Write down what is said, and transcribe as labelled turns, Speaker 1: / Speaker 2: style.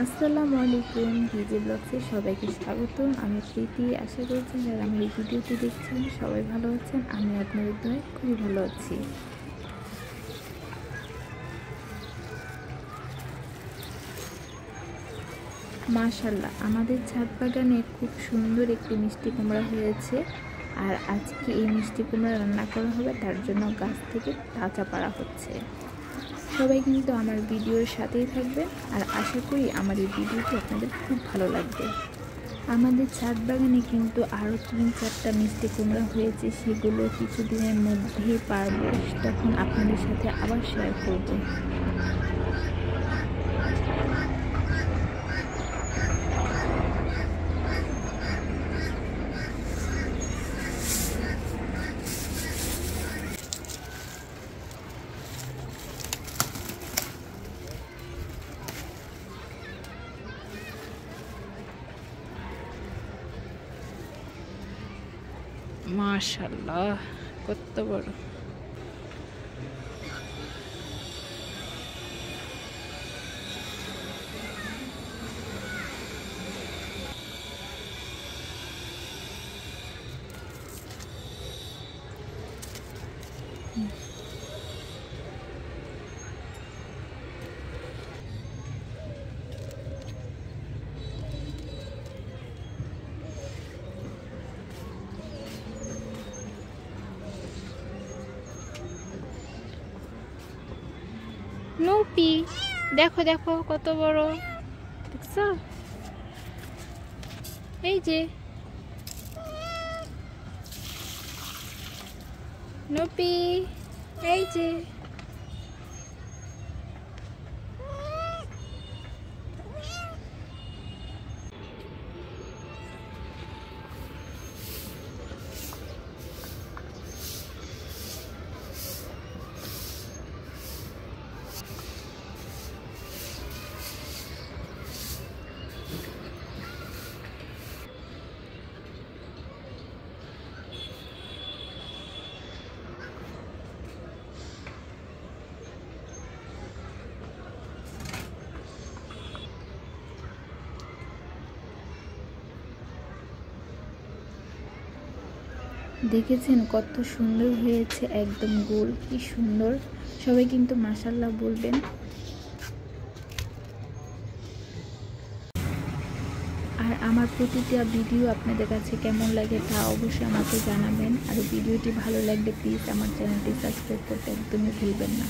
Speaker 1: আসসালামু আলাইকুম, ভিজে ব্লগসে সবাইকে স্বাগতম। আমি প্রীতি। আশা করছি যারা আমার এই ভিডিওটি দেখছেন সবাই ভালো আছেন। আমি আপনাদের দয়ায় খুবই ভালো আছি। মাশাআল্লাহ, আমাদের ছাদ বাগানে খুব সুন্দর একটি মিষ্টি কুমড়া হয়েছে। আর আজকে এই মিষ্টি কুমড়া রান্না করা হবে, তার জন্য গাছ থেকে তাজা পাড়া হচ্ছে। সবাই কিন্তু আমার ভিডিওর সাথেই থাকবেন, আর আশা করি আমার এই ভিডিওটি আপনাদের খুব ভালো লাগবে। আমাদের ছাদ বাগানে কিন্তু আরও 3-4টা মিষ্টি কুমড়া হয়েছে, সেগুলো কিছুদিনের মধ্যেই পারবো, তখন আপনাদের সাথে আবার শেয়ার করব। মাশাআল্লাহ, কত বড়! নুপি, দেখো দেখো কত বড়, দেখছো? এই যে নুপি, এই যে দেখেছেন কত সুন্দর হয়েছে, একদম গোল, কি সুন্দর। সবাই কিন্তু মাশাআল্লাহ বলবেন। আর আমার প্রতিটা ভিডিও আপনাদের কাছে কেমন লাগে তা অবশ্যই আমাকে জানাবেন। আর ভিডিওটি ভালো লাগলে প্লিজ আমার চ্যানেলটি সাবস্ক্রাইব করতে একদমই ভুলবেন না।